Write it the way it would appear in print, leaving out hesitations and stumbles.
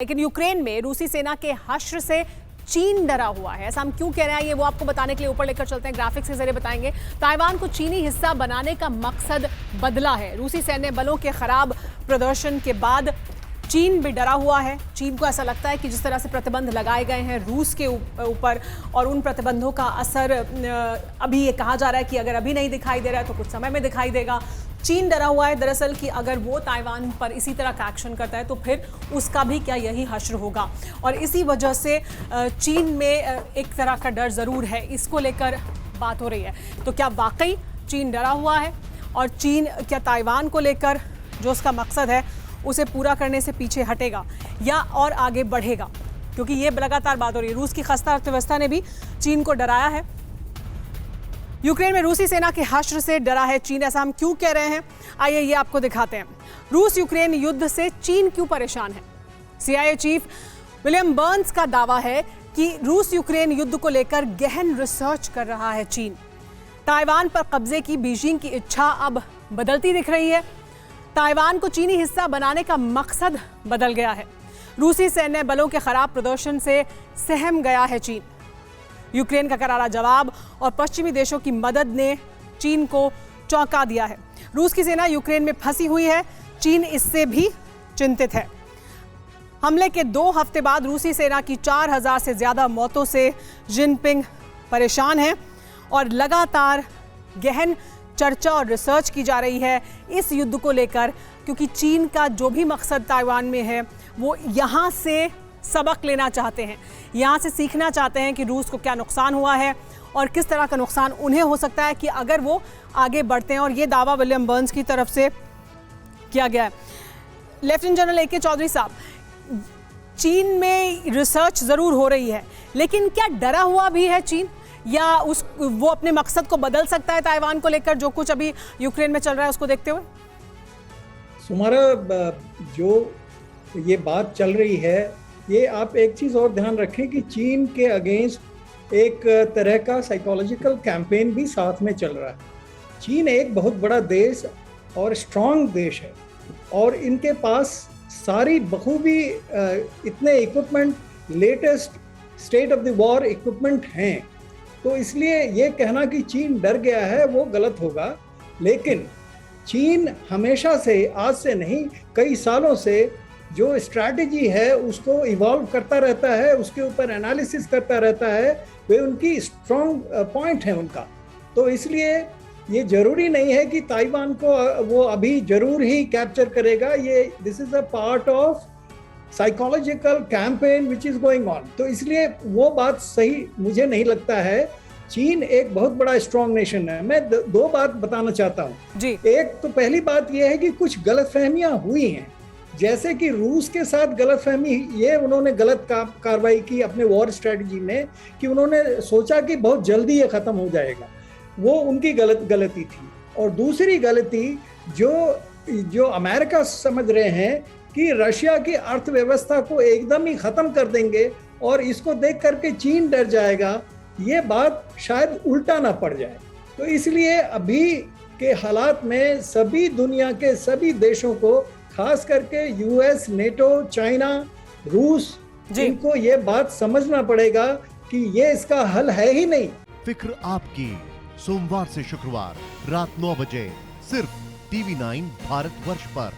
लेकिन यूक्रेन में रूसी सेना के हश्र से चीन डरा हुआ है। ऐसा हम क्यों कह रहे हैं ये वो आपको बताने के लिए ऊपर लेकर चलते हैं, ग्राफिक्स के जरिए बताएंगे। ताइवान को चीनी हिस्सा बनाने का मकसद बदला है। रूसी सैन्य बलों के खराब प्रदर्शन के बाद चीन भी डरा हुआ है। चीन को ऐसा लगता है कि जिस तरह से प्रतिबंध लगाए गए हैं रूस के ऊपर और उन प्रतिबंधों का असर अभी ये कहा जा रहा है कि अगर अभी नहीं दिखाई दे रहा है तो कुछ समय में दिखाई देगा। चीन डरा हुआ है दरअसल कि अगर वो ताइवान पर इसी तरह का एक्शन करता है तो फिर उसका भी क्या यही हश्र होगा, और इसी वजह से चीन में एक तरह का डर ज़रूर है। इसको लेकर बात हो रही है। तो क्या वाकई चीन डरा हुआ है और चीन क्या ताइवान को लेकर जो उसका मकसद है उसे पूरा करने से पीछे हटेगा या और आगे बढ़ेगा? क्योंकि ये लगातार बात हो रही है। रूस की खस्ता अर्थव्यवस्था ने भी चीन को डराया है। यूक्रेन में रूसी सेना के हश्र से डरा है चीन। ऐसा हम क्यों कह रहे हैं, आइए ये आपको दिखाते हैं। रूस यूक्रेन युद्ध से चीन क्यों परेशान है? CIA चीफ विलियम बर्न्स का दावा है कि रूस यूक्रेन युद्ध को लेकर गहन रिसर्च कर रहा है चीन। ताइवान पर कब्जे की बीजिंग की इच्छा अब बदलती दिख रही है। ताइवान को चीनी हिस्सा बनाने का मकसद बदल गया है। रूसी सैन्य बलों के खराब प्रदर्शन से सहम गया है चीन। यूक्रेन का करारा जवाब और पश्चिमी देशों की मदद ने चीन को चौंका दिया है। रूस की सेना यूक्रेन में फंसी हुई है। चीन इससे भी चिंतित है। हमले के 2 हफ्ते बाद रूसी सेना की 4000 से ज्यादा मौतों से जिनपिंग परेशान है और लगातार गहन चर्चा और रिसर्च की जा रही है इस युद्ध को लेकर, क्योंकि चीन का जो भी मकसद ताइवान में है वो यहाँ से सबक लेना चाहते हैं, यहाँ से सीखना चाहते हैं कि रूस को क्या नुकसान हुआ है और किस तरह का नुकसान उन्हें हो सकता है कि अगर वो आगे बढ़ते हैं। और ये दावा विलियम बर्न्स की तरफ से किया गया है। लेफ्टिनेंट जनरल AK चौधरी साहब, चीन में रिसर्च ज़रूर हो रही है, लेकिन क्या डरा हुआ भी है चीन, या वो अपने मकसद को बदल सकता है ताइवान को लेकर जो कुछ अभी यूक्रेन में चल रहा है उसको देखते हुए? सुमारा, जो ये बात चल रही है, ये आप एक चीज़ और ध्यान रखें कि चीन के अगेंस्ट एक तरह का साइकोलॉजिकल कैंपेन भी साथ में चल रहा है। चीन एक बहुत बड़ा देश और स्ट्रांग देश है और इनके पास सारी बखूबी इतने equipment, latest state of the war equipment हैं। तो इसलिए ये कहना कि चीन डर गया है वो गलत होगा। लेकिन चीन हमेशा से, आज से नहीं कई सालों से जो स्ट्रैटेजी है उसको इवॉल्व करता रहता है, उसके ऊपर एनालिसिस करता रहता है। वे उनकी स्ट्रॉन्ग पॉइंट है उनका। तो इसलिए ये जरूरी नहीं है कि ताइवान को वो अभी जरूर ही कैप्चर करेगा। ये this is a part of psychological campaign which is going on. तो इसलिए वो बात सही मुझे नहीं लगता है। चीन एक बहुत बड़ा स्ट्रॉन्ग नेशन है। मैं 2 बात बताना चाहता हूँ जी। एक तो पहली बात यह है कि कुछ गलतफहमियां हुई हैं, जैसे कि रूस के साथ गलतफहमी, ये उन्होंने गलत कार्रवाई की अपने वॉर स्ट्रेटजी में कि उन्होंने सोचा कि बहुत जल्दी ये खत्म हो जाएगा। वो उनकी गलती थी। और दूसरी गलती जो अमेरिका समझ रहे हैं कि रशिया की अर्थव्यवस्था को एकदम ही खत्म कर देंगे और इसको देख करके चीन डर जाएगा, ये बात शायद उल्टा ना पड़ जाए। तो इसलिए अभी के हालात में सभी दुनिया के सभी देशों को, खास करके US, नेटो, चाइना, रूस, इनको ये बात समझना पड़ेगा कि ये इसका हल है ही नहीं। फिक्र आपकी, सोमवार से शुक्रवार रात 9 बजे सिर्फ TV9 भारतवर्ष पर।